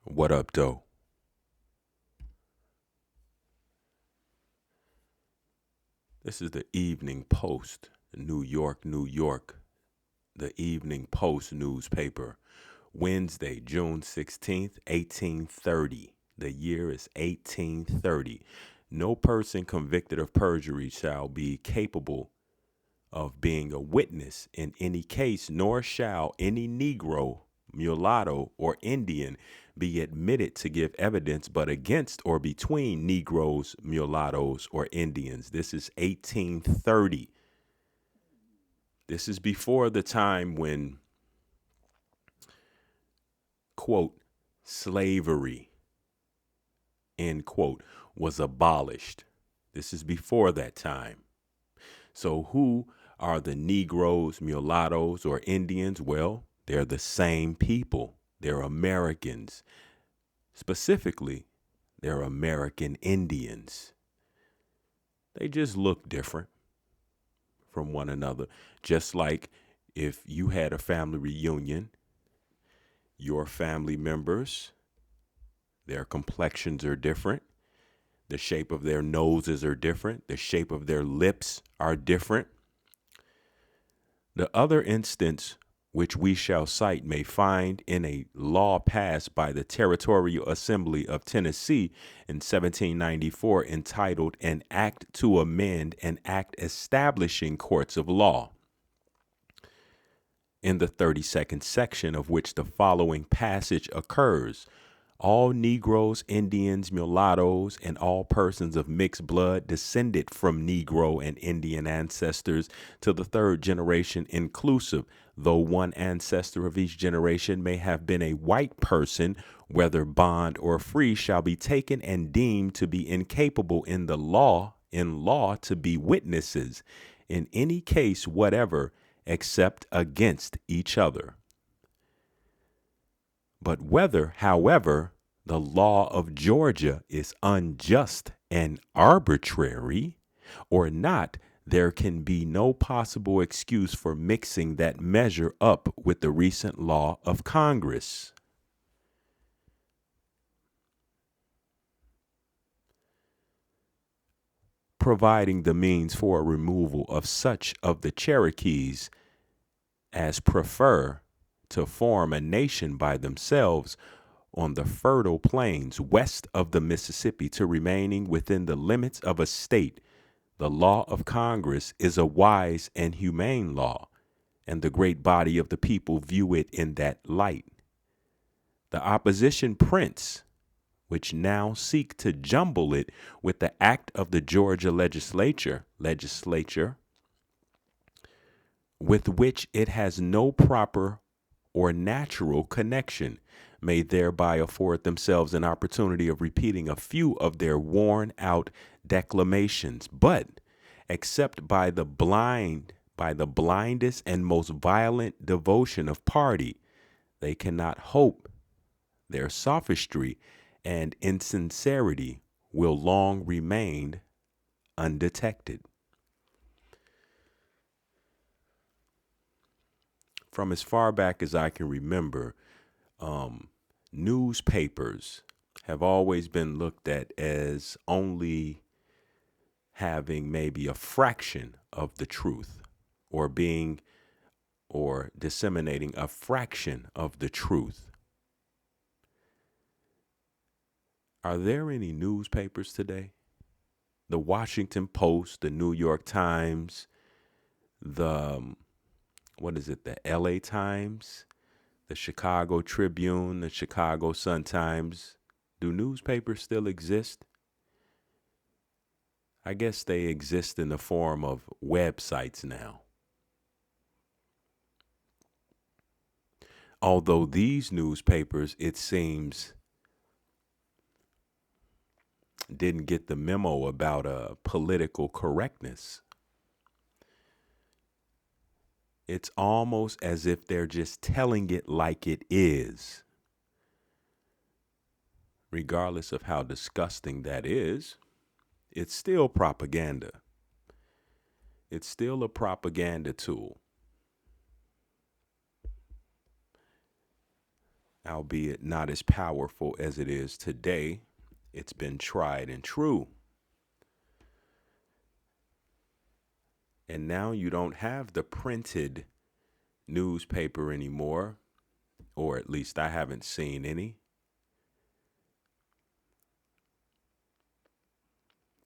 What up, though? This is the Evening Post, New York, New York. The Evening Post newspaper. Wednesday, June 16th, 1830. The year is 1830. No person convicted of perjury shall be capable of being a witness in any case, nor shall any Negro, mulatto, or Indian be admitted to give evidence but against or between Negroes, mulattoes, or Indians. This is 1830. This is before the time when, quote, slavery, end quote, was abolished. This is before that time. So who are the Negroes, mulattoes, or Indians? Well, they're the same people. They're Americans. Specifically, they're American Indians. They just look different from one another. Just like if you had a family reunion, your family members, their complexions are different. The shape of their noses are different. The shape of their lips are different. The other instance which we shall cite may find in a law passed by the Territorial Assembly of Tennessee in 1794 entitled An Act to Amend an Act Establishing Courts of Law, in the 32nd section of which the following passage occurs. All Negroes, Indians, mulattoes, and all persons of mixed blood descended from Negro and Indian ancestors to the third generation inclusive, though one ancestor of each generation may have been a white person, whether bond or free, shall be taken and deemed to be incapable in law to be witnesses in any case whatever, except against each other. But whether, however, the law of Georgia is unjust and arbitrary or not, there can be no possible excuse for mixing that measure up with the recent law of Congress. Providing the means for a removal of such of the Cherokees as prefer to form a nation by themselves on the fertile plains west of the Mississippi to remaining within the limits of a state. The law of Congress is a wise and humane law, and the great body of the people view it in that light. The opposition prince, which now seek to jumble it with the act of the Georgia legislature, with which it has no proper or natural connection, may thereby afford themselves an opportunity of repeating a few of their worn out declamations. But except by the blindest and most violent devotion of party, they cannot hope their sophistry and insincerity will long remain undetected. From as far back as I can remember, newspapers have always been looked at as only having maybe a fraction of the truth, or being or disseminating a fraction of the truth. Are there any newspapers today? The Washington Post, the New York Times, the the LA Times, the Chicago Tribune, the Chicago Sun-Times. Do newspapers still exist? I guess they exist in the form of websites now. Although these newspapers, it seems, didn't get the memo about political correctness. It's almost as if they're just telling it like it is, regardless of how disgusting that is. It's still propaganda. It's still a propaganda tool. albeit not as powerful as it is today. It's been tried and true. And now you don't have the printed newspaper anymore, or at least I haven't seen any.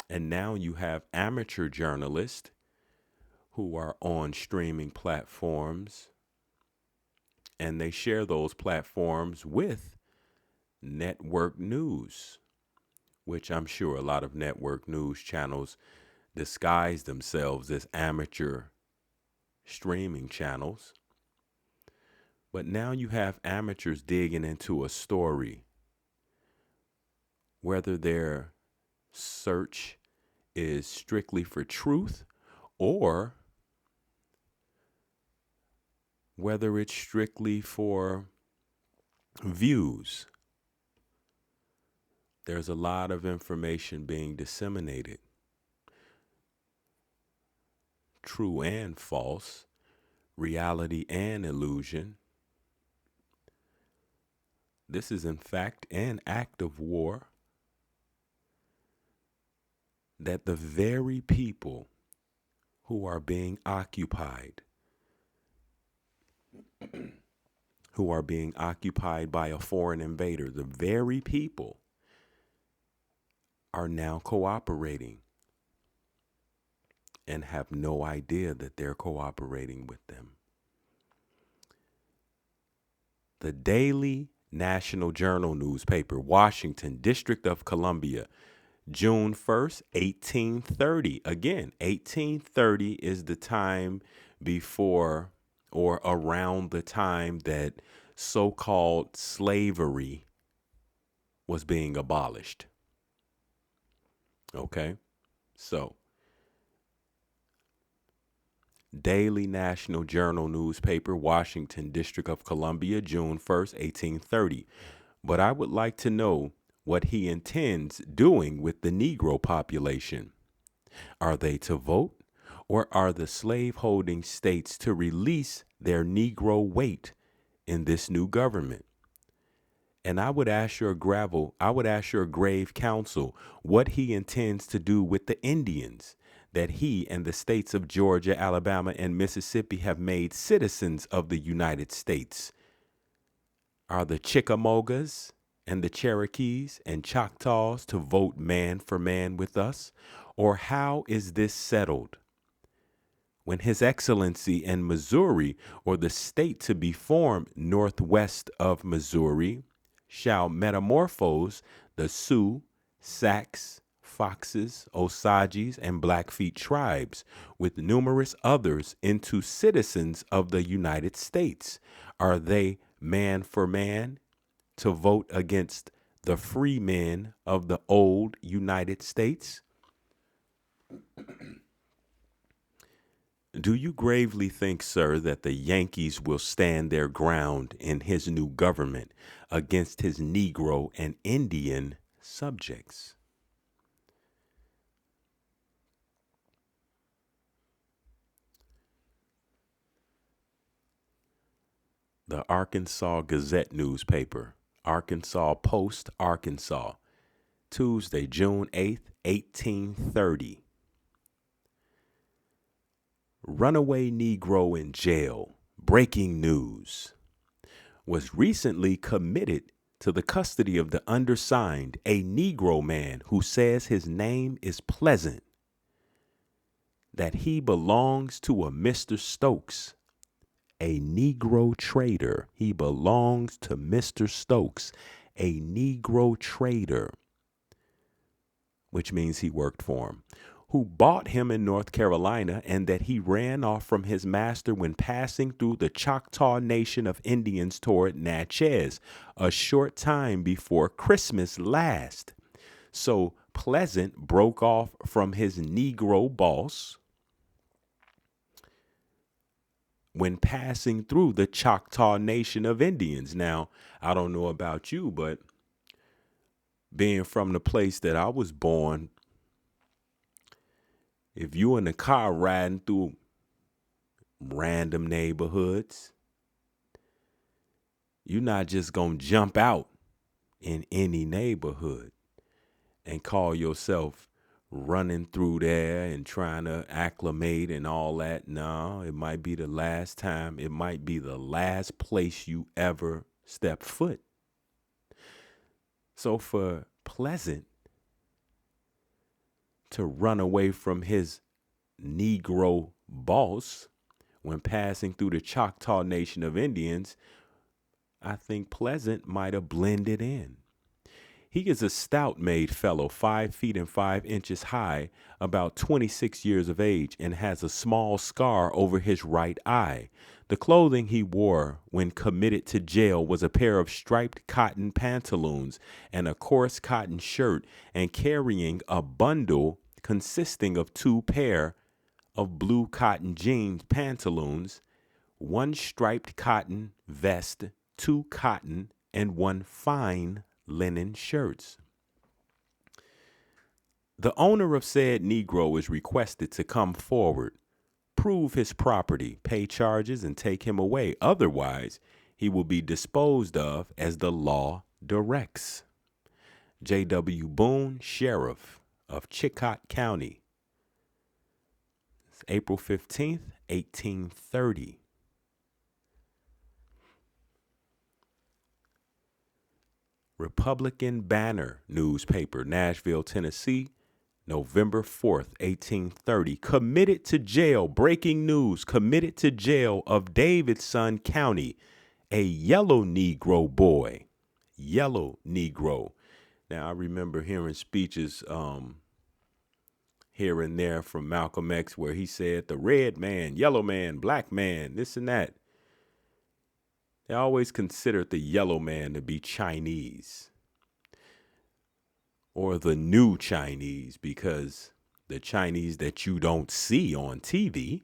And now you have amateur journalists who are on streaming platforms, and they share those platforms with network news, which I'm sure a lot of network news channels disguise themselves as amateur streaming channels. But now you have amateurs digging into a story, whether their search is strictly for truth or whether it's strictly for views. There's a lot of information being disseminated, true and false, reality and illusion. This is, in fact, an act of war that the very people who are being occupied, by a foreign invader, the very people are now cooperating and have no idea that they're cooperating with them. The Daily National Journal newspaper, Washington, District of Columbia, June 1st, 1830. Again, 1830 is the time before or around the time that so-called slavery was being abolished. Okay? So, Daily National Journal newspaper, Washington, District of Columbia, June 1st, 1830. But I would like to know what he intends doing with the Negro population. Are they to vote, or are the slave-holding states to release their Negro weight in this new government? And I would ask your grave counsel what he intends to do with the Indians that he and the states of Georgia, Alabama, and Mississippi have made citizens of the United States. Are the Chickamaugas and the Cherokees and Choctaws to vote man for man with us? Or how is this settled? When His Excellency in Missouri, or the state to be formed northwest of Missouri, shall metamorphose the Sioux, Sacs, Foxes, Osages, and Blackfeet tribes, with numerous others, into citizens of the United States. Are they man for man to vote against the free men of the old United States? Do you gravely think, sir, that the Yankees will stand their ground in his new government against his Negro and Indian subjects? The Arkansas Gazette newspaper, Arkansas Post, Arkansas, Tuesday, June 8th, 1830. Runaway Negro in jail, breaking news, was recently committed to the custody of the undersigned, a Negro man who says his name is Pleasant, that he belongs to a Mr. Stokes, a Negro trader. He belongs to Mr. Stokes, a Negro trader, which means he worked for him, who bought him in North Carolina, and that he ran off from his master when passing through the Choctaw Nation of Indians toward Natchez a short time before Christmas last. So Pleasant broke off from his Negro boss when passing through the Choctaw Nation of Indians. Now, I don't know about you, but being from the place that I was born, if you in the car riding through random neighborhoods You're not just going to jump out in any neighborhood and call yourself running through there and trying to acclimate and all that. No, it might be the last time. It might be the last place you ever step foot. So for Pleasant to run away from his Negro boss when passing through the Choctaw Nation of Indians, I think Pleasant might have blended in. He is a stout-made fellow, 5 feet and 5 inches high, about 26 years of age, and has a small scar over his right eye. The clothing he wore when committed to jail was a pair of striped cotton pantaloons and a coarse cotton shirt, and carrying a bundle consisting of 2 pair of blue cotton jeans pantaloons, 1 striped cotton vest, 2 cotton, and 1 fine linen shirts. The owner of said Negro is requested to come forward, prove his property, pay charges, and take him away. Otherwise, he will be disposed of as the law directs. J.W. Boone, Sheriff of Chillicothe County. It's April 15th, 1830. Republican Banner newspaper, Nashville, Tennessee, November 4th, 1830. Committed to jail. Breaking news. Committed to jail of Davidson County. A yellow Negro boy. Yellow Negro. Now, I remember hearing speeches here and there from Malcolm X where he said the red man, yellow man, black man, this and that. They always considered the yellow man to be Chinese or the new Chinese, because the Chinese that you don't see on TV,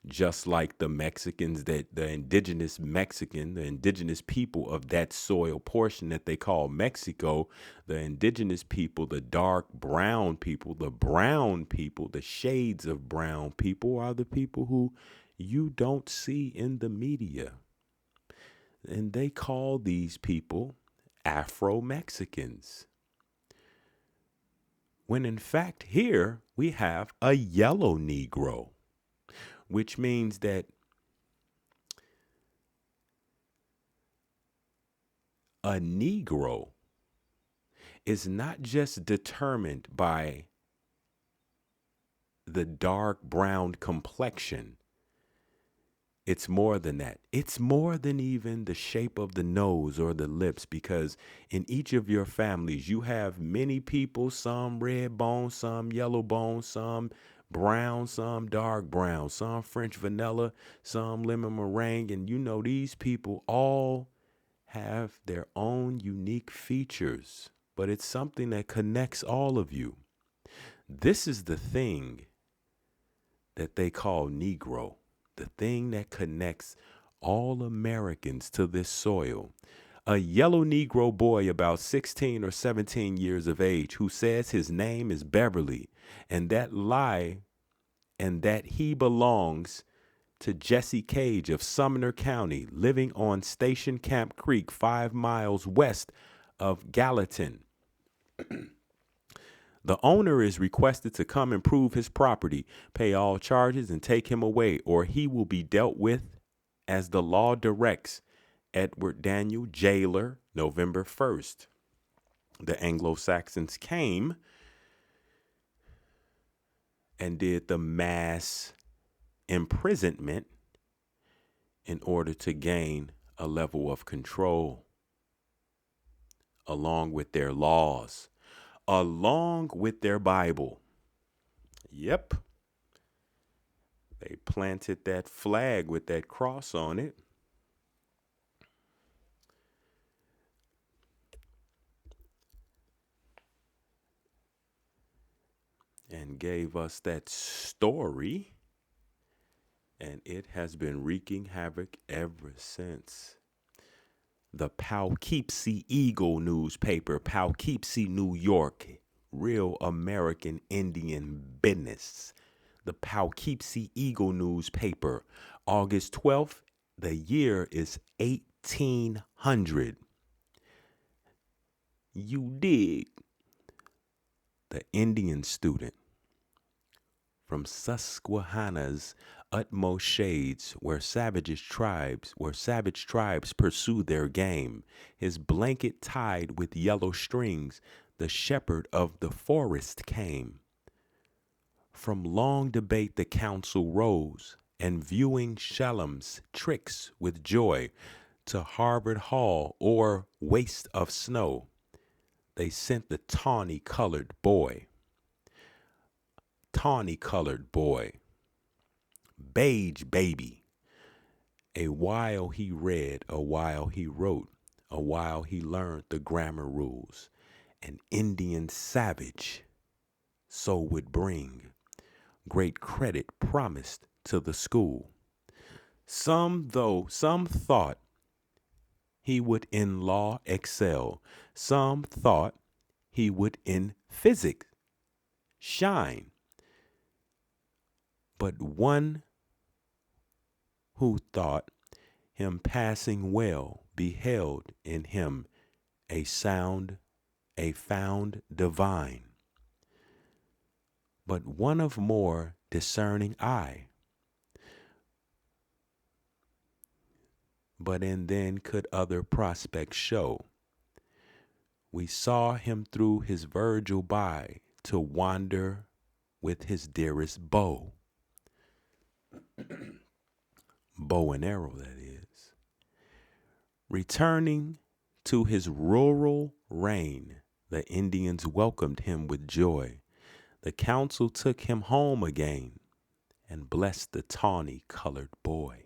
just like the Mexicans, that the indigenous Mexican, the indigenous people of that soil portion that they call Mexico, the indigenous people, the dark brown people, the brown people, the shades of brown people are the people who you don't see in the media. And they call these people Afro-Mexicans. When in fact here we have a yellow Negro, which means that a Negro is not just determined by the dark brown complexion. It's more than that. It's more than even the shape of the nose or the lips, because in each of your families, you have many people, some red bone, some yellow bone, some brown, some dark brown, some French vanilla, some lemon meringue. And you know, these people all have their own unique features, but it's something that connects all of you. This is the thing that they call Negro. The thing that connects all Americans to this soil. A yellow Negro boy about 16 or 17 years of age who says his name is Beverly and that he belongs to Jesse Cage of Sumner County, living on Station Camp Creek, 5 miles west of Gallatin. The owner is requested to come and prove his property, pay all charges, and take him away, or he will be dealt with as the law directs. Edward Daniel, jailer, November 1st. The Anglo-Saxons came and did the mass imprisonment in order to gain a level of control, along with their laws, along with their Bible. Yep. They planted that flag with that cross on it. And gave us that story. And it has been wreaking havoc ever since. The Poughkeepsie Eagle newspaper, Poughkeepsie, New York, real American Indian business. The Poughkeepsie Eagle newspaper, August 12th, the year is 1800. You dig? The Indian student from Susquehanna's utmost shades, where savage tribes pursue their game, his blanket tied with yellow strings, the shepherd of the forest came. From long debate the council rose, and viewing Shellam's tricks with joy, to Harvard Hall or waste of snow, they sent the tawny-colored boy, beige baby. A while he read, a while he wrote, a while he learned the grammar rules. An Indian savage, so would bring great credit promised to the school. Some thought he would in law excel. Some thought he would in physics shine. But one who thought him passing well beheld in him a found divine. But one of more discerning eye. But in then could other prospects show. We saw him through his Virgil by to wander with his dearest bow. Bow and arrow, that is. Returning to his rural reign, the Indians welcomed him with joy. The council took him home again and blessed the tawny-colored boy.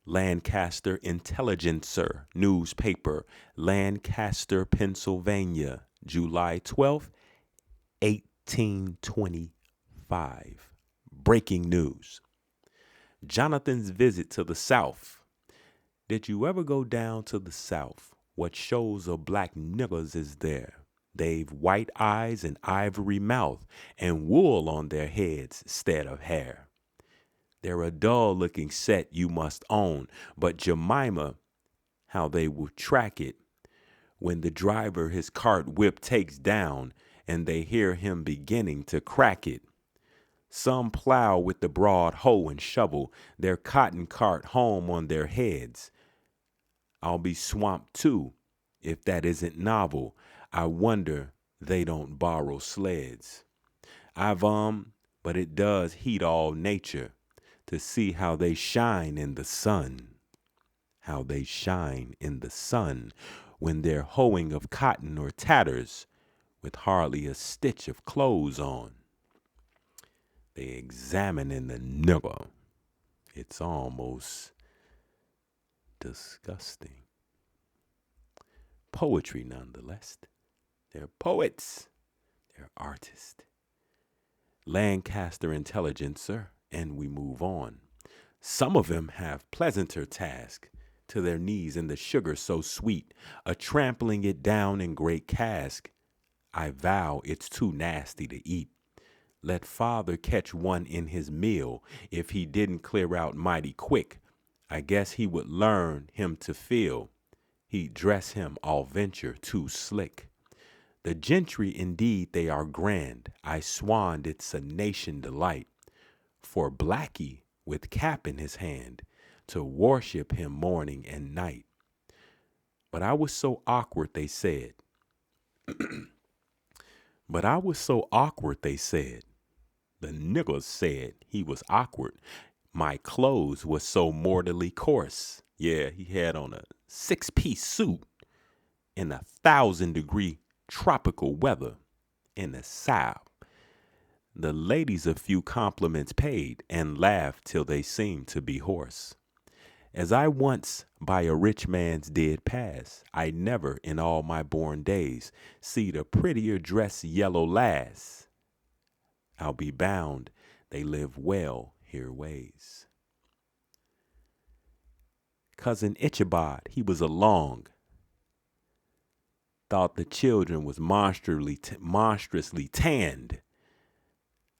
Lancaster Intelligencer newspaper, Lancaster, Pennsylvania, July 12th, 1825. Breaking news. Jonathan's visit to the South. Did you ever go down to the South? What shows of black niggers is there? They've white eyes and ivory mouth and wool on their heads instead of hair. They're a dull-looking set you must own, but Jemima, how they will track it when the driver his cart whip takes down and they hear him beginning to crack it. Some plow with the broad hoe and shovel their cotton cart home on their heads. I'll be swamped too, if that isn't novel. I wonder they don't borrow sleds. But it does heat all nature to see how they shine in the sun. How they shine in the sun when they're hoeing of cotton or tatters with hardly a stitch of clothes on. They examine in the nigger. It's almost disgusting. Poetry nonetheless. They're poets. They're artists. Lancaster Intelligencer, and we move on. Some of them have pleasanter task, to their knees in the sugar so sweet, a trampling it down in great cask. I vow it's too nasty to eat. Let father catch one in his meal. If he didn't clear out mighty quick, I guess he would learn him to feel. He'd dress him, all venture, too slick. The gentry indeed they are grand. I swan it's a nation delight. For Blackie with cap in his hand, to worship him morning and night. But I was so awkward, they said. The niggers said he was awkward. My clothes was so mortally coarse. Yeah, he had on a 6-piece suit in 1,000-degree tropical weather in the South. The ladies a few compliments paid and laughed till they seemed to be hoarse. As I once by a rich man's did pass, I never in all my born days seed a prettier dressed yellow lass. I'll be bound they live well here ways. Cousin Ichabod, he was along. Thought the children was monstrously tanned.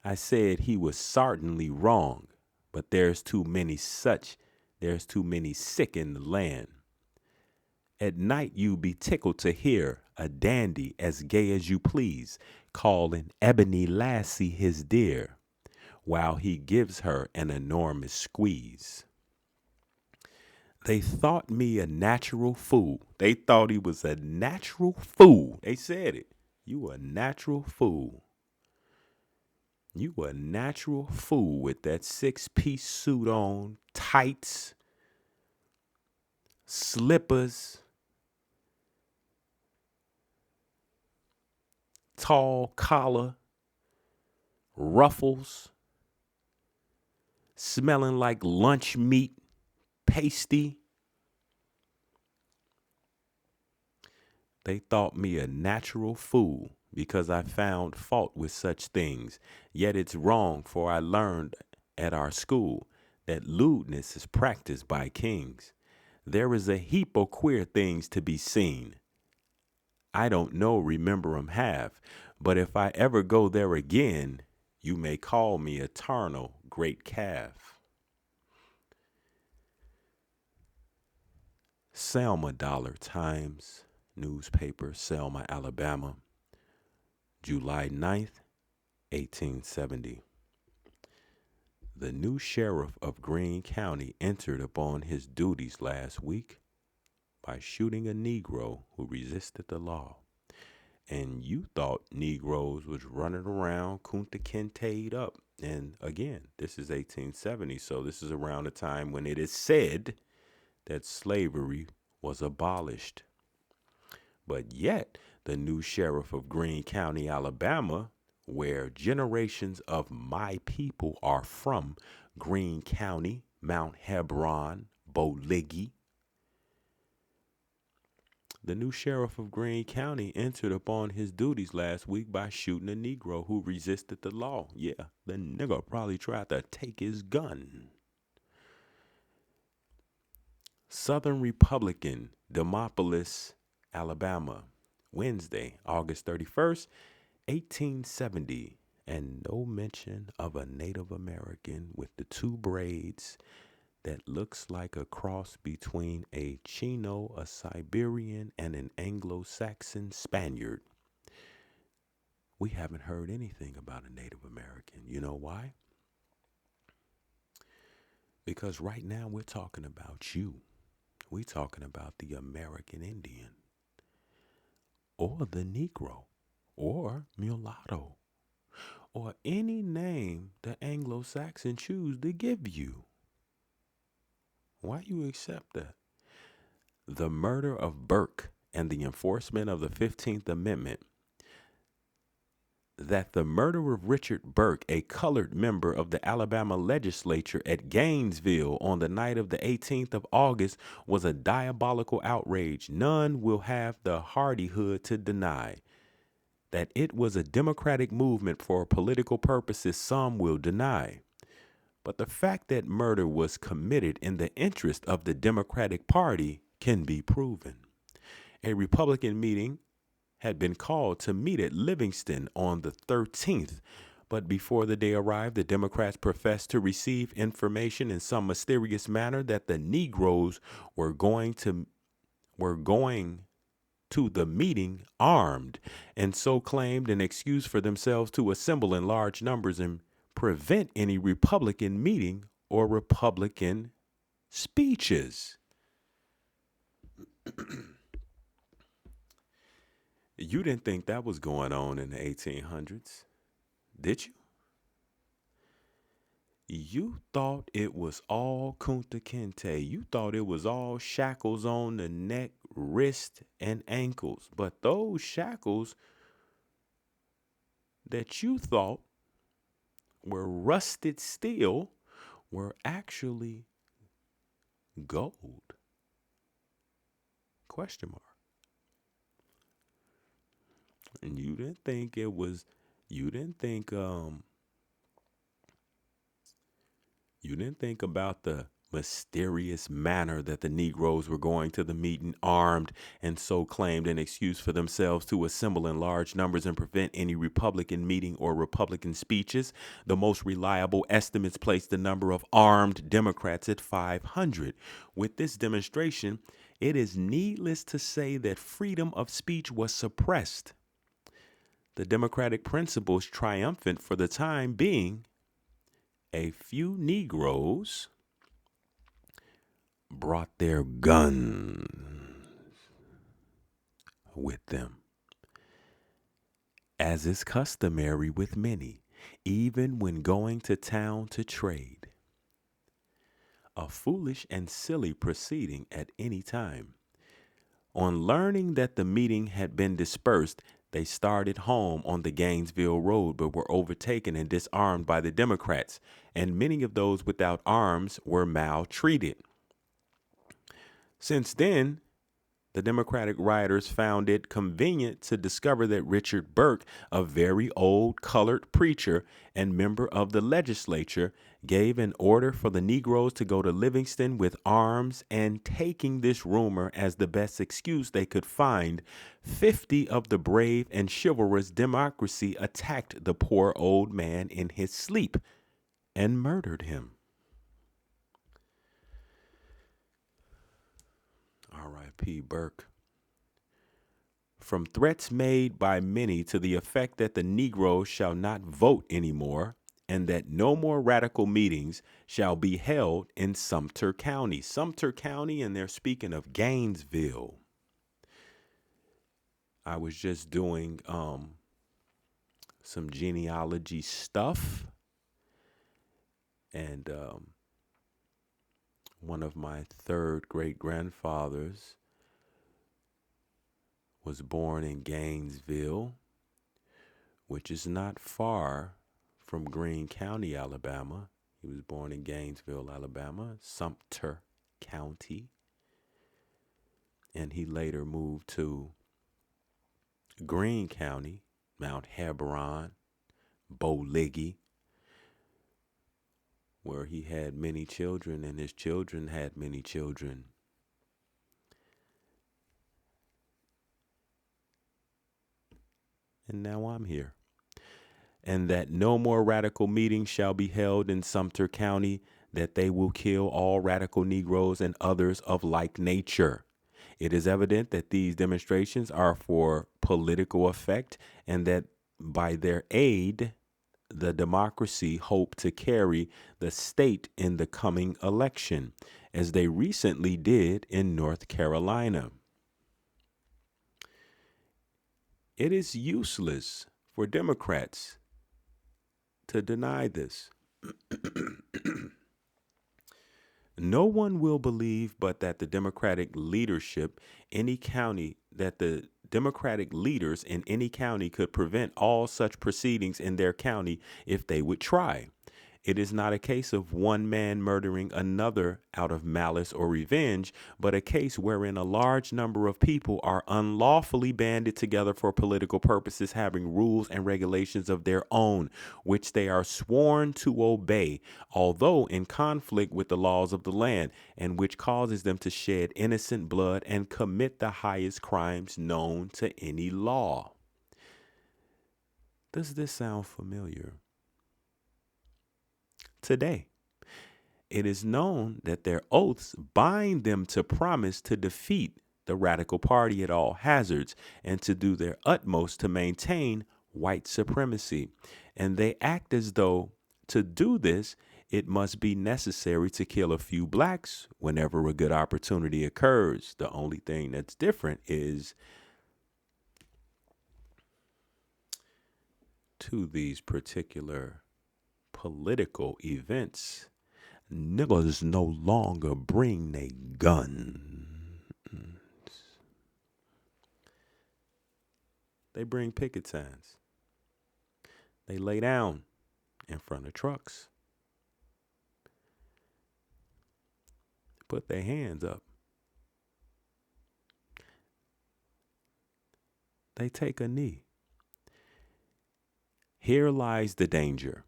I said he was certainly wrong, but there's too many such There's too many sick in the land. At night you be tickled to hear a dandy as gay as you please, call an ebony lassie his dear, while he gives her an enormous squeeze. They thought me a natural fool. They thought he was a natural fool. They said it. You a natural fool. You a natural fool with that 6-piece suit on, tights, slippers, tall collar, ruffles, smelling like lunch meat, pasty. They thought me a natural fool because I found fault with such things. Yet it's wrong, for I learned at our school that lewdness is practiced by kings. There is a heap of queer things to be seen. I don't know, remember 'em have, but if I ever go there again, you may call me eternal great calf. Selma Dollar Times newspaper, Selma, Alabama, July 9th, 1870. The new sheriff of Greene County entered upon his duties last week by shooting a Negro who resisted the law. And you thought Negroes was running around Kunta Kinte'd up. And again, this is 1870, so this is around the time when it is said that slavery was abolished. But yet, the new sheriff of Greene County, Alabama, where generations of my people are from, Greene County, Mount Hebron, Boliggy. The new sheriff of Greene County entered upon his duties last week by shooting a Negro who resisted the law. Yeah, the nigger probably tried to take his gun. Southern Republican, Demopolis, Alabama, Wednesday, August 31st, 1870. And no mention of a Native American with the two braids that looks like a cross between a Chino, a Siberian, and an Anglo-Saxon Spaniard. We haven't heard anything about a Native American. You know why? Because right now we're talking about you. We're talking about the American Indian, or the Negro, or mulatto, or any name the Anglo-Saxon choose to give you. Why you accept that? The murder of Burke and the enforcement of the 15th Amendment. That the murder of Richard Burke, a colored member of the Alabama legislature at Gainesville on the night of the 18th of August, was a diabolical outrage. None will have the hardihood to deny. That it was a democratic movement for political purposes, some will deny. But the fact that murder was committed in the interest of the Democratic Party can be proven. A Republican meeting had been called to meet at Livingston on the 13th, but before the day arrived, the Democrats professed to receive information in some mysterious manner that the Negroes were going to the meeting armed, and so claimed an excuse for themselves to assemble in large numbers and prevent any Republican meeting or Republican speeches. You didn't think that was going on in the 1800s, did you? You thought it was all Kunta Kinte. You thought it was all shackles on the neck, wrist, and ankles. But those shackles that you thought were rusted steel were actually gold. Question mark. And you didn't think it was, you didn't think about the mysterious manner that the Negroes were going to the meeting armed, and so claimed an excuse for themselves to assemble in large numbers and prevent any Republican meeting or Republican speeches. The most reliable estimates placed the number of armed Democrats at 500. With this demonstration, it is needless to say that freedom of speech was suppressed. The democratic principles triumphant for the time being. A few Negroes brought their guns with them, as is customary with many, even when going to town to trade. A foolish and silly proceeding at any time. On learning that the meeting had been dispersed, they started home on the Gainesville Road, but were overtaken and disarmed by the Democrats, and many of those without arms were maltreated. Since then, the Democratic rioters found it convenient to discover that Richard Burke, a very old colored preacher and member of the legislature, gave an order for the Negroes to go to Livingston with arms, and taking this rumor as the best excuse they could find, 50 of the brave and chivalrous Democracy attacked the poor old man in his sleep and murdered him. R.I.P. Burke. From threats made by many to the effect that the Negroes shall not vote anymore, and that no more radical meetings shall be held in Sumter County. Sumter County, and they're speaking of Gainesville. I was just doing some genealogy stuff, and one of my third great-grandfathers was born in Gainesville, which is not far from Greene County, Alabama. He was born in Gainesville, Alabama, Sumter County. And he later moved to Greene County, Mount Hebron, Boliggy, where he had many children, and his children had many children. And now I'm here. And that no more radical meetings shall be held in Sumter County, that they will kill all radical Negroes and others of like nature. It is evident that these demonstrations are for political effect, and that by their aid, the Democracy hope to carry the state in the coming election, as they recently did in North Carolina. It is useless for Democrats to deny this. No one will believe but that the Democratic leadership, that the Democratic leaders in any county could prevent all such proceedings in their county if they would try. It is not a case of one man murdering another out of malice or revenge, but a case wherein a large number of people are unlawfully banded together for political purposes, having rules and regulations of their own, which they are sworn to obey, although in conflict with the laws of the land, and which causes them to shed innocent blood and commit the highest crimes known to any law. Does this sound familiar? Today, it is known that their oaths bind them to promise to defeat the radical party at all hazards and to do their utmost to maintain white supremacy. And they act as though to do this, it must be necessary to kill a few blacks whenever a good opportunity occurs. The only thing that's different is to these particular political events, niggas no longer bring they guns. They bring picket signs. They lay down in front of trucks. Put their hands up. They take a knee. Here lies the danger.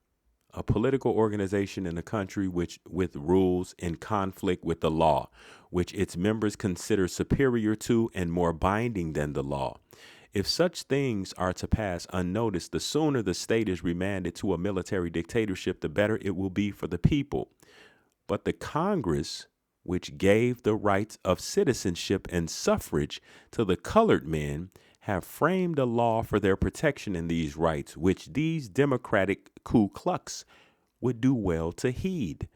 a political organization in a country which with rules in conflict with the law, which its members consider superior to and more binding than the law. If such things are to pass unnoticed, the sooner the state is remanded to a military dictatorship, the better it will be for the people. But the Congress, which gave the rights of citizenship and suffrage to the colored men, have framed a law for their protection in these rights, which these Democratic Ku Klux would do well to heed.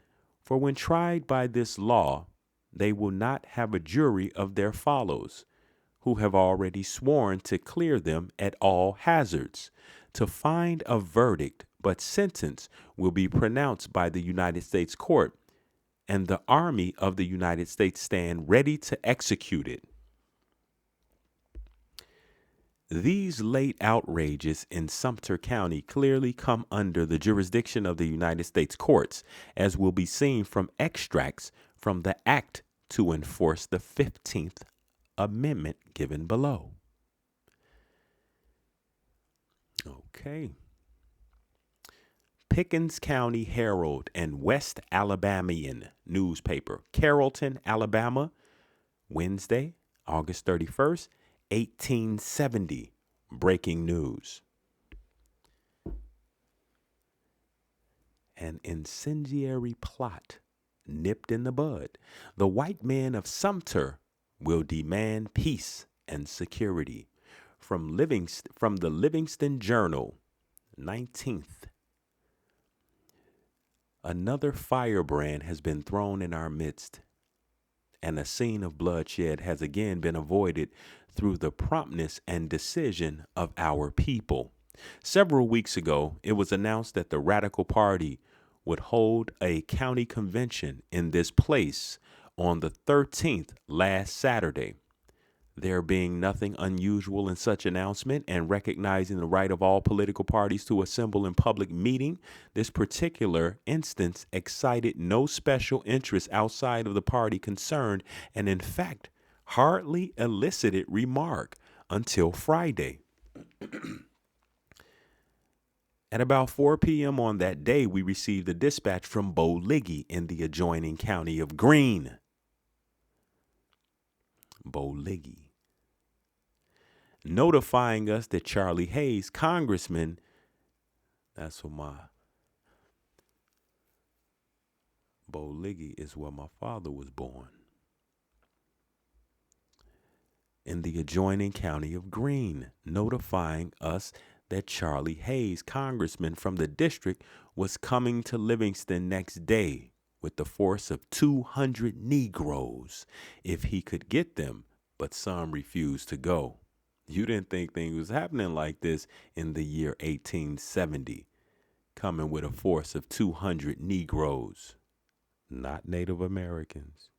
For when tried by this law, they will not have a jury of their fellows, who have already sworn to clear them at all hazards, to find a verdict, but sentence will be pronounced by the United States court, and the army of the United States stand ready to execute it. These late outrages in Sumter County clearly come under the jurisdiction of the United States courts, as will be seen from extracts from the act to enforce the 15th Amendment given below. Okay. Pickens County Herald and West Alabamian newspaper, Carrollton, Alabama, Wednesday, August 31st, 1870. Breaking news. An incendiary plot nipped in the bud. The white men of Sumter will demand peace and security. From the Livingston Journal, 19th. Another firebrand has been thrown in our midst, and a scene of bloodshed has again been avoided through the promptness and decision of our people. Several weeks ago, it was announced that the Radical Party would hold a county convention in this place on the 13th, last Saturday. There being nothing unusual in such announcement and recognizing the right of all political parties to assemble in public meeting, this particular instance excited no special interest outside of the party concerned, and in fact, hardly elicited remark until Friday. At about 4 p.m. on that day, we received a dispatch from Bo Liggy in the adjoining county of Greene. Bo Liggy. Notifying us that Charlie Hayes, congressman, that's what Bo Liggy is where my father was born, in the adjoining county of Greene, notifying us that Charlie Hayes, congressman from the district, was coming to Livingston next day with the force of 200 Negroes if he could get them, but some refused to go. You didn't think things was happening like this in the year 1870, coming with a force of 200 Negroes, not Native Americans.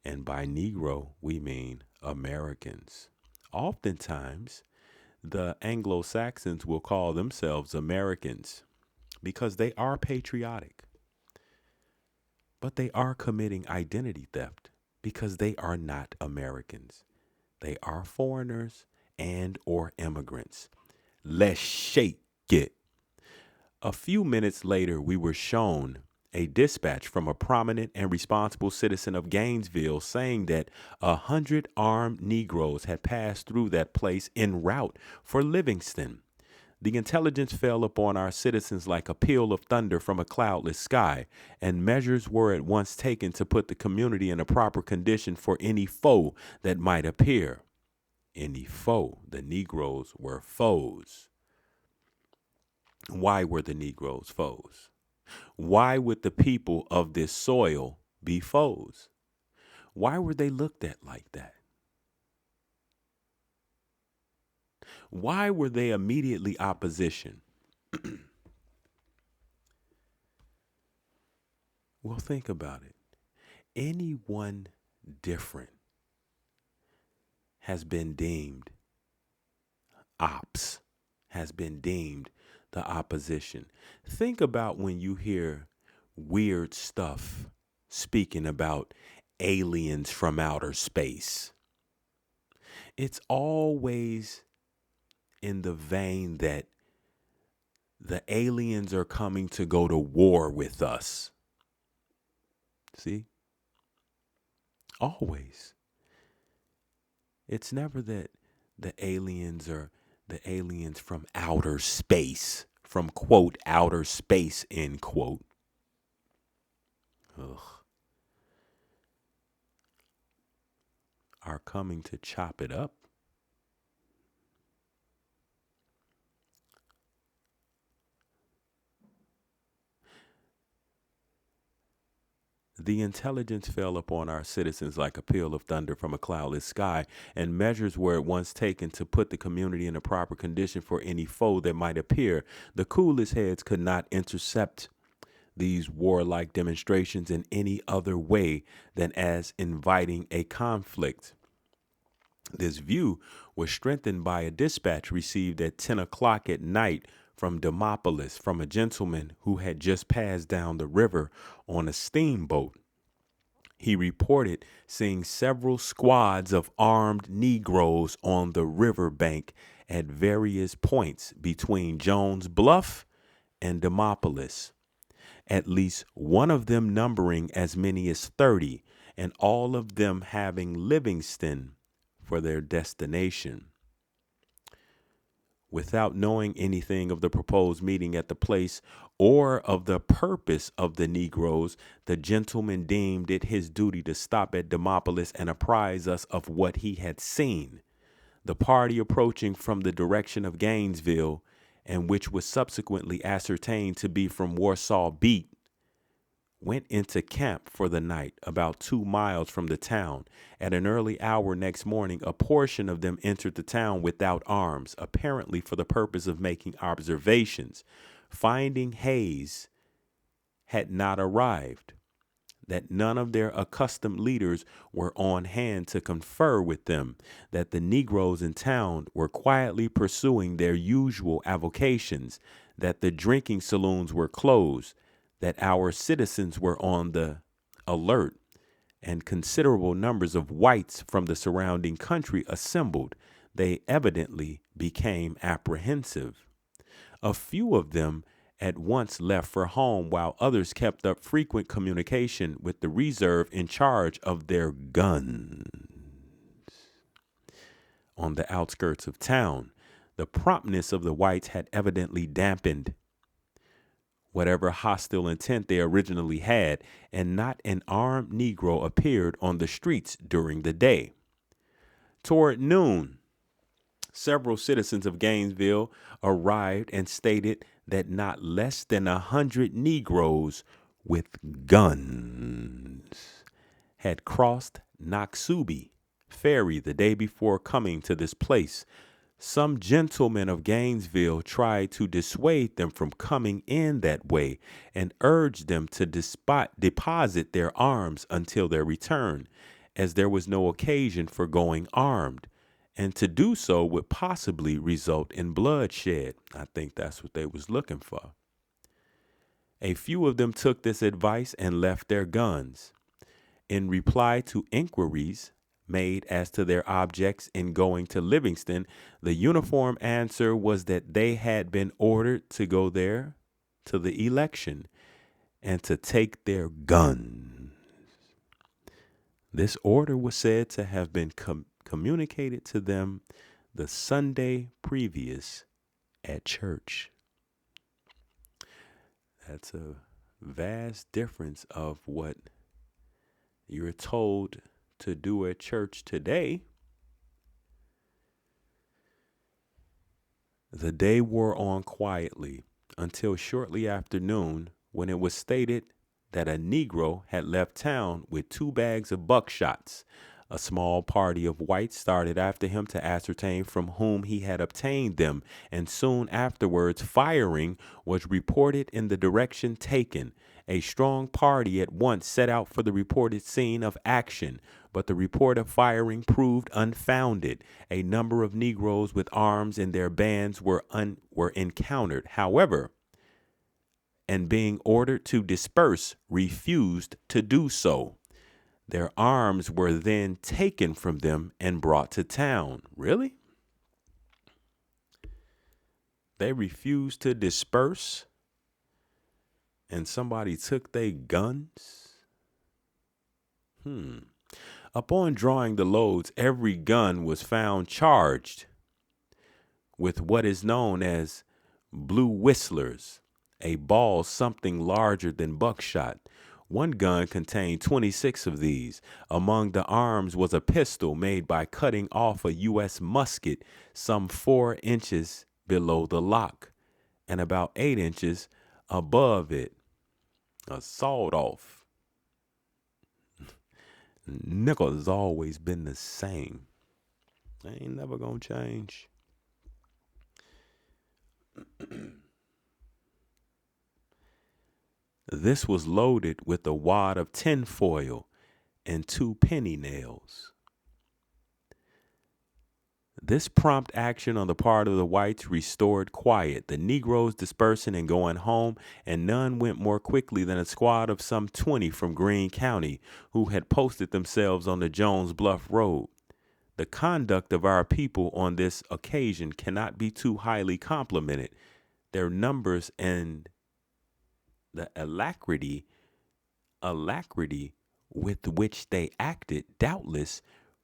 And by Negro, we mean Americans. Oftentimes, the Anglo-Saxons will call themselves Americans because they are patriotic, but they are committing identity theft because they are not Americans. They are foreigners and or immigrants. Let's shake it. A few minutes later, we were shown a dispatch from a prominent and responsible citizen of Gainesville saying that 100 armed Negroes had passed through that place en route for Livingston. The intelligence fell upon our citizens like a peal of thunder from a cloudless sky, and measures were at once taken to put the community in a proper condition for any foe that might appear. Any foe. The Negroes were foes. Why were the Negroes foes? Why would the people of this soil be foes? Why were they looked at like that? Why were they immediately opposition? Well, think about it. Anyone different has been deemed ops, has been deemed the opposition. Think about when you hear weird stuff speaking about aliens from outer space. It's always in the vein that the aliens are coming to go to war with us. See? Always. It's never that the aliens are the aliens from outer space, from quote, outer space, end quote. Ugh. Are coming to chop it up. The intelligence fell upon our citizens like a peal of thunder from a cloudless sky, and measures were at once taken to put the community in a proper condition for any foe that might appear. The coolest heads could not intercept these warlike demonstrations in any other way than as inviting a conflict. This view was strengthened by a dispatch received at 10 o'clock at night from Demopolis from a gentleman who had just passed down the river on a steamboat. He reported seeing several squads of armed Negroes on the river bank at various points between Jones Bluff and Demopolis, at least one of them numbering as many as 30, and all of them having Livingston for their destination. Without knowing anything of the proposed meeting at the place or of the purpose of the Negroes, the gentleman deemed it his duty to stop at Demopolis and apprise us of what he had seen. The party approaching from the direction of Gainesville, and which was subsequently ascertained to be from Warsaw Beat, went into camp for the night about 2 miles from the town. At an early hour next morning, a portion of them entered the town without arms, apparently for the purpose of making observations. Finding Hayes had not arrived, that none of their accustomed leaders were on hand to confer with them, that the Negroes in town were quietly pursuing their usual avocations, that the drinking saloons were closed, that our citizens were on the alert, and considerable numbers of whites from the surrounding country assembled, they evidently became apprehensive. A few of them at once left for home, while others kept up frequent communication with the reserve in charge of their guns. On the outskirts of town, the promptness of the whites had evidently dampened whatever hostile intent they originally had, and not an armed Negro appeared on the streets during the day. Toward noon, several citizens of Gainesville arrived and stated that not less than 100 Negroes with guns had crossed Noxubee Ferry the day before coming to this place. Some gentlemen of Gainesville tried to dissuade them from coming in that way and urged them to deposit their arms until their return, as there was no occasion for going armed, and to do so would possibly result in bloodshed. I think that's what they was looking for. A few of them took this advice and left their guns. In reply to inquiries made as to their objects in going to Livingston, the uniform answer was that they had been ordered to go there to the election and to take their guns. This order was said to have been communicated to them the Sunday previous at church. That's a vast difference of what you're told to do at church today. The day wore on quietly until shortly after noon, when it was stated that a Negro had left town with 2 bags of buckshots. A small party of whites started after him to ascertain from whom he had obtained them, and soon afterwards firing was reported in the direction taken. A strong party at once set out for the reported scene of action, but the report of firing proved unfounded. A number of Negroes with arms in their bands were encountered, however, and being ordered to disperse, refused to do so. Their arms were then taken from them and brought to town. Really? They refused to disperse, and somebody took their guns. Upon drawing the loads, every gun was found charged with what is known as blue whistlers, a ball something larger than buckshot. One gun contained 26 of these. Among the arms was a pistol made by cutting off a U.S. musket some 4 inches below the lock and about 8 inches above it. A sawed off. Nickel has always been the same. They ain't never gonna change. This was loaded with a wad of tinfoil and 2 penny nails. This prompt action on the part of the whites restored quiet, the Negroes dispersing and going home, and none went more quickly than a squad of some 20 from Greene County who had posted themselves on the Jones Bluff Road. The conduct of our people on this occasion cannot be too highly complimented. Their numbers and the alacrity with which they acted doubtless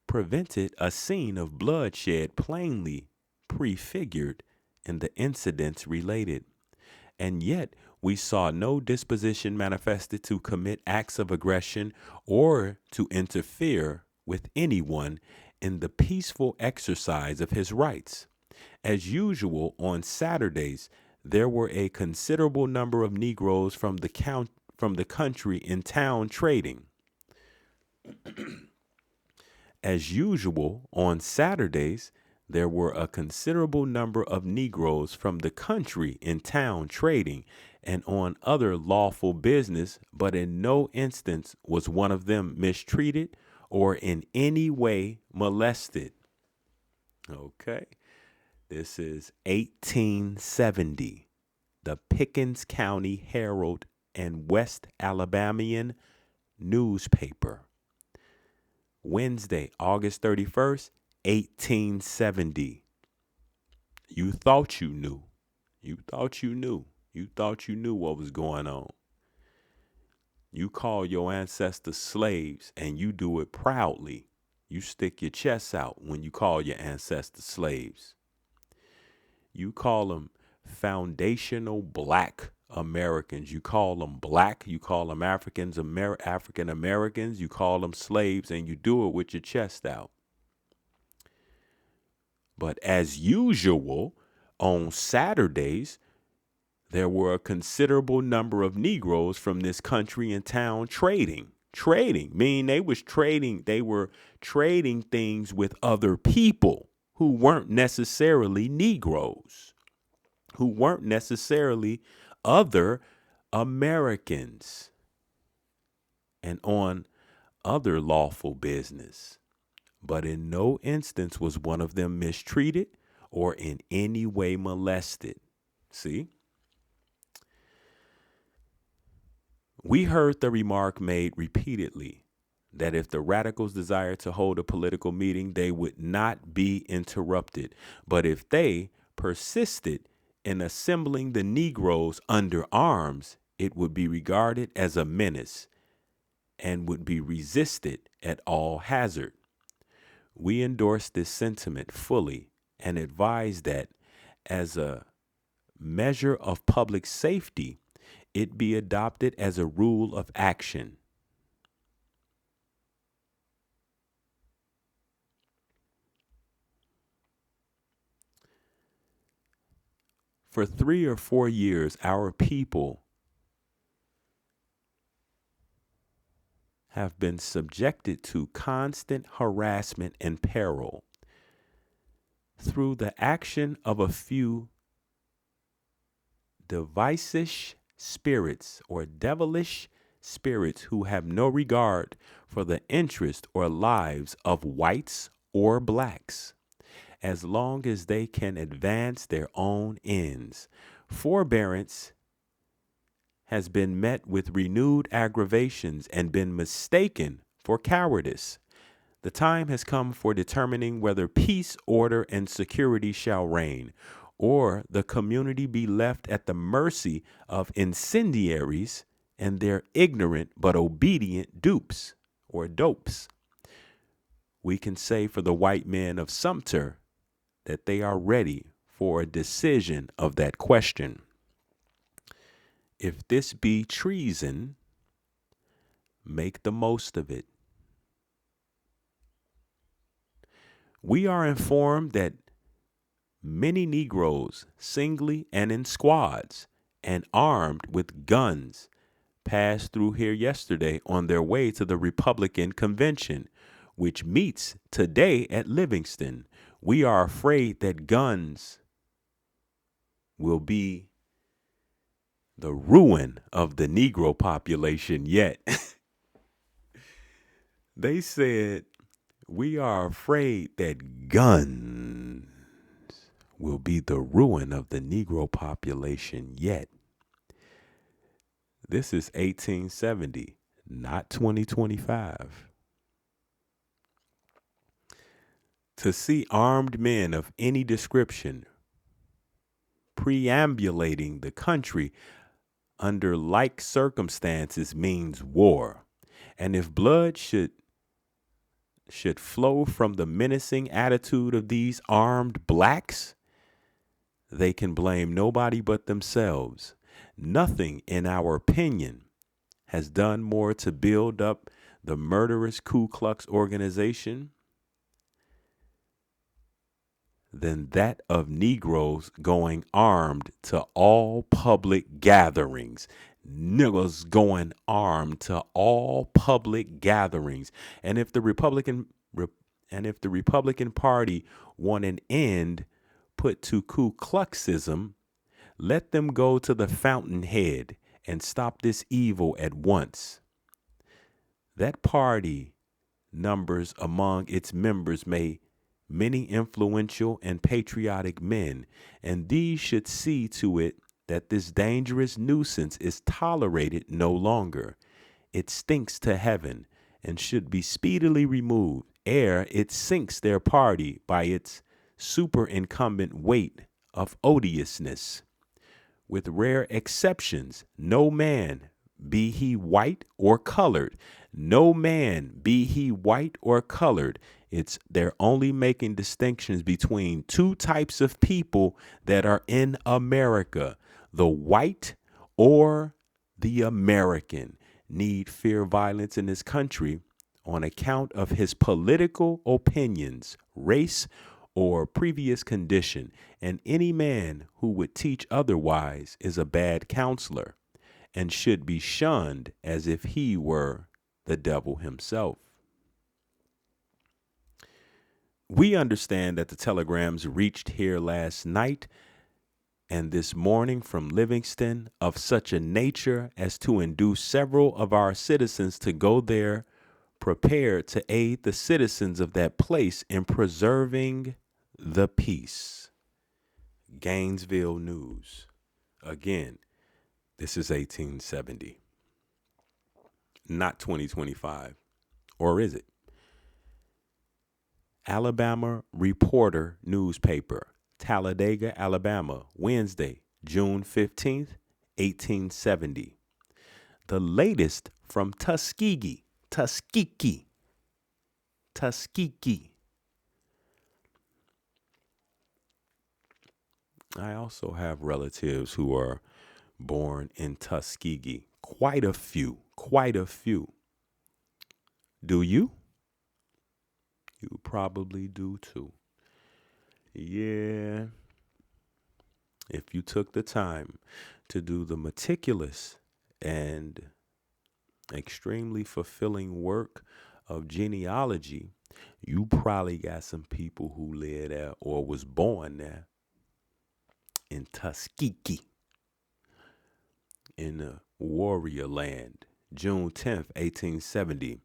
prevented a scene of bloodshed plainly prefigured in the incidents related. And yet we saw no disposition manifested to commit acts of aggression or to interfere with anyone in the peaceful exercise of his rights. As usual, on Saturdays, there were a considerable number of Negroes from the country in town trading. As usual, on Saturdays, there were a considerable number of Negroes from the country in town trading and on other lawful business, but in no instance was one of them mistreated or in any way molested. Okay, this is 1870, the Pickens County Herald and West Alabamian newspaper. Wednesday, August 31st, 1870. You thought you knew. You thought you knew. You thought you knew what was going on. You call your ancestors slaves and you do it proudly. You stick your chest out when you call your ancestors slaves. You call them foundational black Americans. You call them black. You call them African Americans. You call them slaves, and you do it with your chest out. But as usual, on Saturdays, there were a considerable number of Negroes from this country in town trading, meaning they were trading things with other people who weren't necessarily Negroes, who weren't necessarily other Americans, and on other lawful business. But in no instance was one of them mistreated or in any way molested. See? We heard the remark made repeatedly that if the radicals desired to hold a political meeting, they would not be interrupted. But if they persisted in assembling the Negroes under arms, it would be regarded as a menace and would be resisted at all hazard. We endorse this sentiment fully and advise that as a measure of public safety, it be adopted as a rule of action. For 3 or 4 years, our people have been subjected to constant harassment and peril through the action of a few devilish spirits or devilish spirits who have no regard for the interest or lives of whites or blacks, as long as they can advance their own ends. Forbearance has been met with renewed aggravations and been mistaken for cowardice. The time has come for determining whether peace, order, and security shall reign, or the community be left at the mercy of incendiaries and their ignorant but obedient dupes or dopes. We can say for the white men of Sumter that they are ready for a decision of that question. If this be treason, make the most of it. We are informed that many Negroes, singly and in squads, and armed with guns, passed through here yesterday on their way to the Republican convention, which meets today at Livingston. We are afraid that guns will be the ruin of the Negro population yet. They said, we are afraid that guns will be the ruin of the Negro population yet. This is 1870, not 2025. To see armed men of any description preambulating the country under like circumstances means war. And if blood should flow from the menacing attitude of these armed blacks, they can blame nobody but themselves. Nothing, in our opinion, has done more to build up the murderous Ku Klux organization than that of Negroes going armed to all public gatherings. Niggas going armed to all public gatherings. And if the Republican Party want an end put to Ku Kluxism, let them go to the fountainhead and stop this evil at once. That party numbers among its members many influential and patriotic men, and these should see to it that this dangerous nuisance is tolerated no longer. It stinks to heaven and should be speedily removed ere it sinks their party by its superincumbent weight of odiousness. With rare exceptions, no man, be he white or colored, no man, be he white or colored, they're only making distinctions between two types of people that are in America, the white or the American. Need fear violence in this country on account of his political opinions, race, or previous condition, and any man who would teach otherwise is a bad counselor and should be shunned as if he were the devil himself. We understand that the telegrams reached here last night and this morning from Livingston of such a nature as to induce several of our citizens to go there prepared to aid the citizens of that place in preserving the peace. Gainesville News. Again, this is 1870, not 2025. Or is it? Alabama Reporter newspaper, Talladega, Alabama, Wednesday, June 15th, 1870. The latest from Tuskegee. I also have relatives who are born in Tuskegee. Quite a few. Do you? You probably do too. Yeah. If you took the time to do the meticulous and extremely fulfilling work of genealogy, you probably got some people who live there or was born there in Tuskegee, in the warrior land. June 10th, 1870.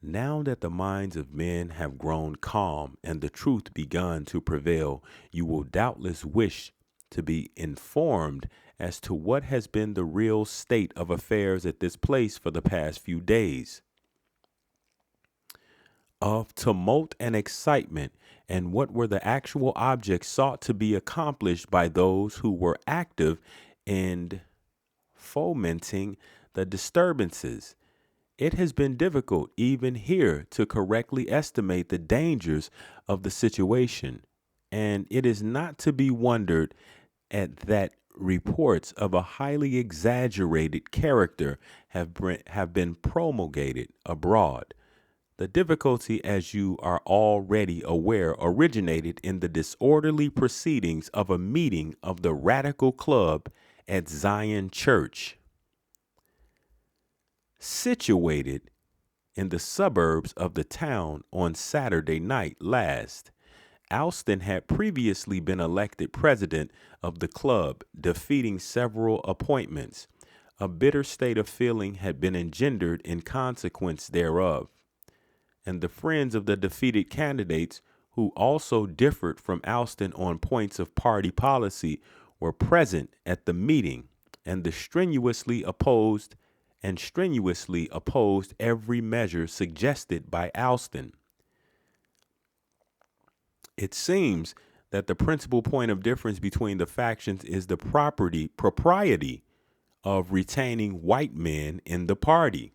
Now that the minds of men have grown calm and the truth begun to prevail, you will doubtless wish to be informed as to what has been the real state of affairs at this place for the past few days. of tumult and excitement, and what were the actual objects sought to be accomplished by those who were active in fomenting the disturbances. It has been difficult, even here, to correctly estimate the dangers of the situation, and it is not to be wondered at that reports of a highly exaggerated character have been promulgated abroad. The difficulty, as you are already aware, originated in the disorderly proceedings of a meeting of the Radical Club at Zion Church, situated in the suburbs of the town on Saturday night last. Alston had previously been elected president of the club, defeating several appointments. A bitter state of feeling had been engendered in consequence thereof, and the friends of the defeated candidates, who also differed from Alston on points of party policy, were present at the meeting, and strenuously opposed every measure suggested by Alston. It seems that the principal point of difference between the factions is the propriety of retaining white men in the party.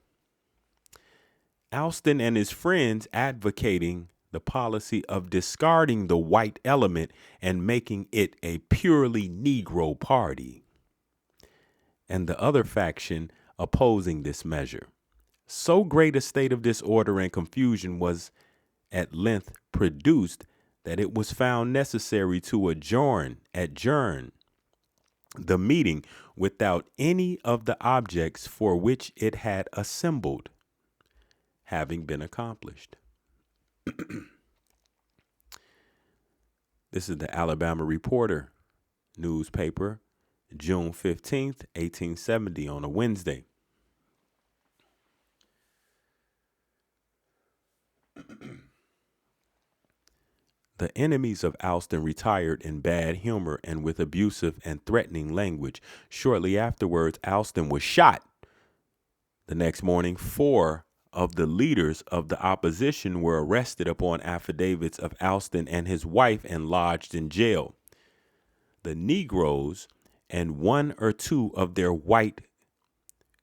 Alston and his friends advocating the policy of discarding the white element and making it a purely Negro party, and the other faction opposing this measure. So great a state of disorder and confusion was at length produced that it was found necessary to adjourn the meeting without any of the objects for which it had assembled having been accomplished. This is the Alabama Reporter newspaper, June 15th, 1870, on a Wednesday. The enemies of Alston retired in bad humor and with abusive and threatening language. Shortly afterwards, Alston was shot. The next morning, 4 of the leaders of the opposition were arrested upon affidavits of Alston and his wife and lodged in jail. The Negroes and 1 or 2 of their white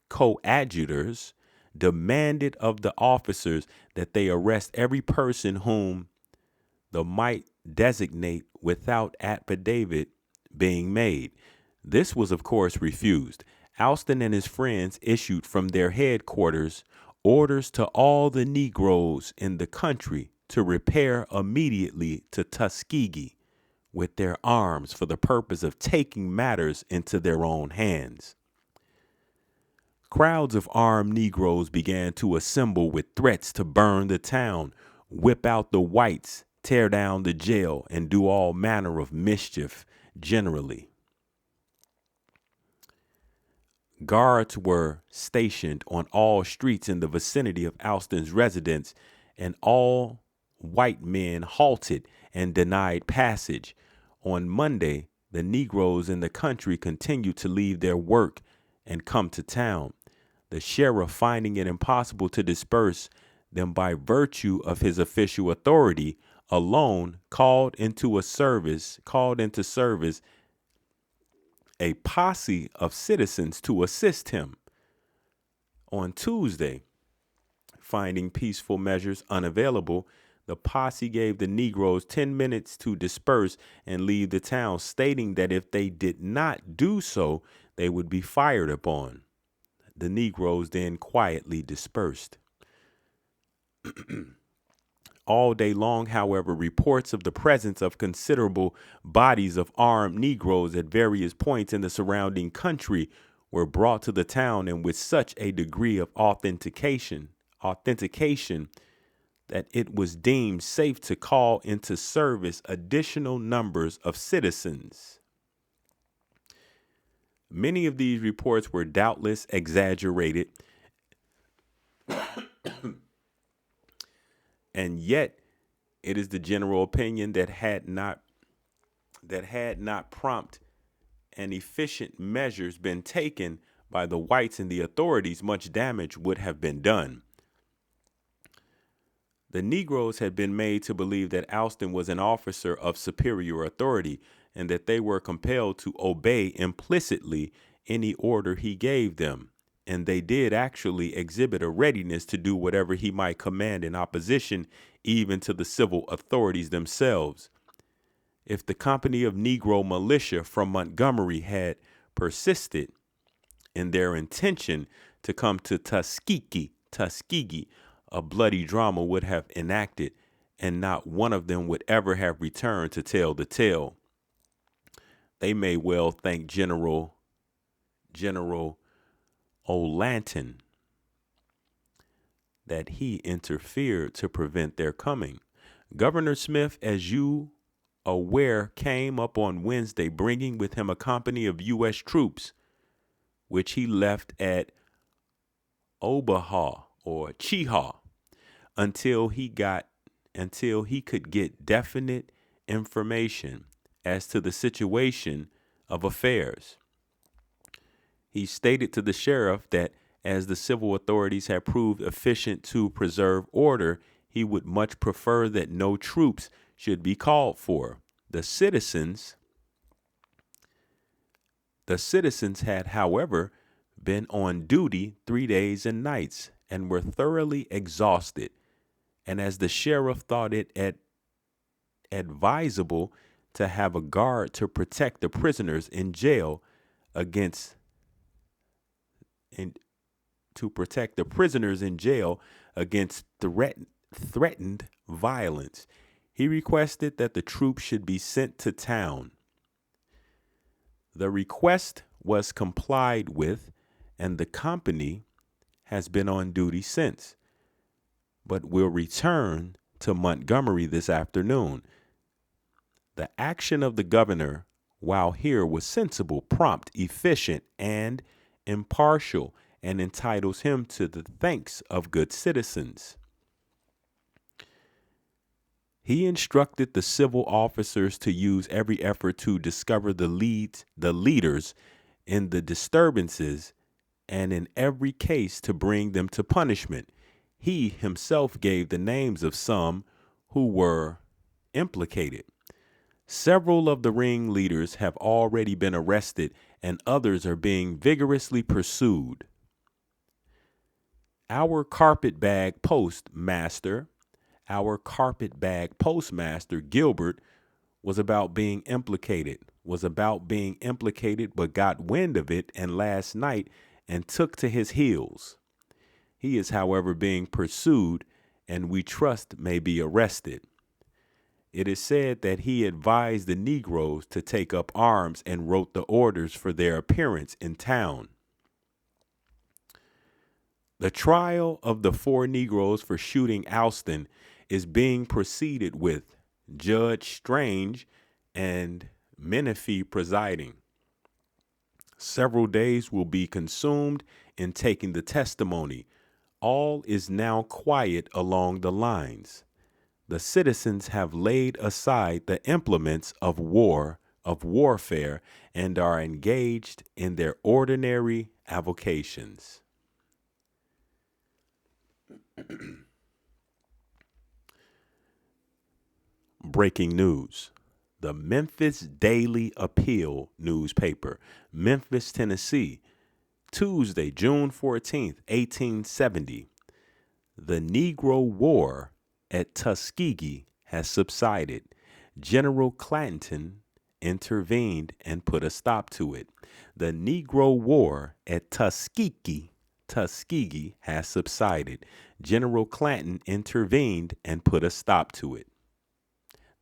coadjutors demanded of the officers that they arrest every person whom they might designate without affidavit being made. This was, of course, refused. Alston and his friends issued from their headquarters orders to all the Negroes in the country to repair immediately to Tuskegee with their arms for the purpose of taking matters into their own hands. Crowds of armed Negroes began to assemble with threats to burn the town, whip out the whites, tear down the jail, and do all manner of mischief generally. Guards were stationed on all streets in the vicinity of Alston's residence, and all white men halted and denied passage. On Monday, the Negroes in the country continued to leave their work and come to town. The sheriff, finding it impossible to disperse them by virtue of his official authority alone, called into service a posse of citizens to assist him. On Tuesday, finding peaceful measures unavailable, the posse gave the Negroes 10 minutes to disperse and leave the town, stating that if they did not do so, they would be fired upon. The Negroes then quietly dispersed. All day long, however, reports of the presence of considerable bodies of armed Negroes at various points in the surrounding country were brought to the town, and with such a degree of authentication that it was deemed safe to call into service additional numbers of citizens. Many of these reports were doubtless exaggerated, and yet it is the general opinion that had not prompt and efficient measures been taken by the whites and the authorities, much damage would have been done. The Negroes had been made to believe that Alston was an officer of superior authority and that they were compelled to obey implicitly any order he gave them. And they did actually exhibit a readiness to do whatever he might command in opposition, even to the civil authorities themselves. If the company of Negro militia from Montgomery had persisted in their intention to come to Tuskegee, a bloody drama would have enacted, and not one of them would ever have returned to tell the tale. They may well thank General O'Lanton that he interfered to prevent their coming. Governor Smith, as you aware, came up on Wednesday, bringing with him a company of U.S. troops, which he left at Omaha or Chehaw until he could get definite information as to the situation of affairs. He stated to the sheriff that as the civil authorities had proved efficient to preserve order, he would much prefer that no troops should be called for. The citizens had, however, been on duty 3 days and nights and were thoroughly exhausted. And as the sheriff thought it advisable to have a guard to protect the prisoners in jail against threatened violence, he requested that the troops should be sent to town. The request was complied with, and the company has been on duty since, but will return to Montgomery this afternoon. The action of the governor while here was sensible, prompt, efficient, and impartial, and entitles him to the thanks of good citizens. He instructed the civil officers to use every effort to discover the leaders in the disturbances, and in every case to bring them to punishment. He himself gave the names of some who were implicated. Several of the ringleaders have already been arrested, and others are being vigorously pursued. Our carpetbag postmaster Gilbert was about being implicated, but got wind of it and last night and took to his heels. He is, however, being pursued and we trust may be arrested. It is said that he advised the Negroes to take up arms and wrote the orders for their appearance in town. The trial of the 4 Negroes for shooting Alston is being proceeded with Judge Strange and Menifee presiding. Several days will be consumed in taking the testimony. All is now quiet along the lines. The citizens have laid aside the implements of warfare, and are engaged in their ordinary avocations. Breaking news. The Memphis Daily Appeal newspaper, Memphis, Tennessee, Tuesday, June 14th, 1870. The Negro War at Tuskegee has subsided. General Clanton intervened and put a stop to it. The Negro War at Tuskegee has subsided. General Clanton intervened and put a stop to it.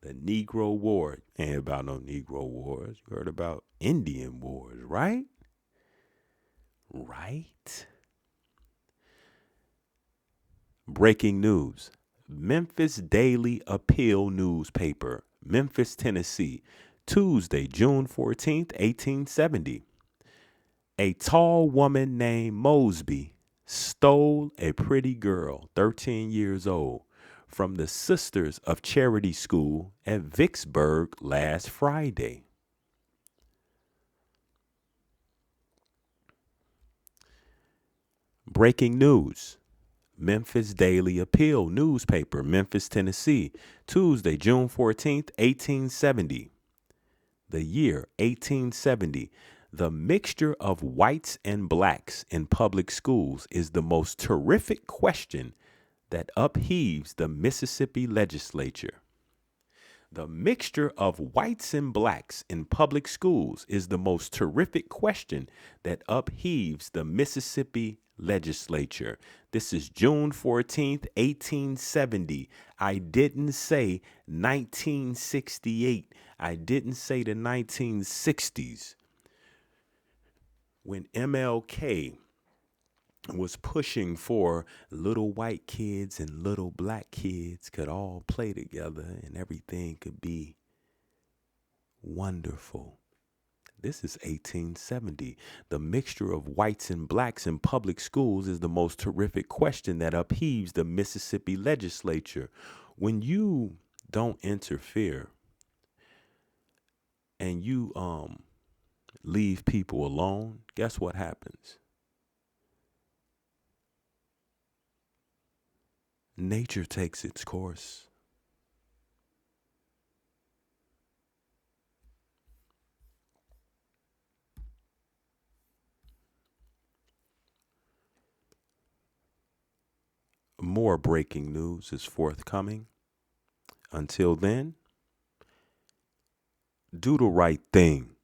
The Negro War. Ain't about no Negro wars. You heard about Indian wars, right? Right? Breaking news. Memphis Daily Appeal newspaper, Memphis, Tennessee, Tuesday, June 14th, 1870. A tall woman named Mosby stole a pretty girl, 13 years old, from the Sisters of Charity School at Vicksburg last Friday. Breaking news. Memphis Daily Appeal newspaper, Memphis, Tennessee, Tuesday, June 14th, 1870. The year 1870. The mixture of whites and blacks in public schools is the most terrific question that upheaves the Mississippi legislature. The mixture of whites and blacks in public schools is the most terrific question that upheaves the Mississippi legislature. This is June 14th, 1870. I didn't say 1968. I didn't say the 1960s. When MLK was pushing for little white kids and little black kids could all play together and everything could be wonderful. This is 1870. The mixture of whites and blacks in public schools is the most terrific question that upheaves the Mississippi legislature. When you don't interfere and you leave people alone, guess what happens? Nature takes its course. More breaking news is forthcoming. Until then, do the right thing.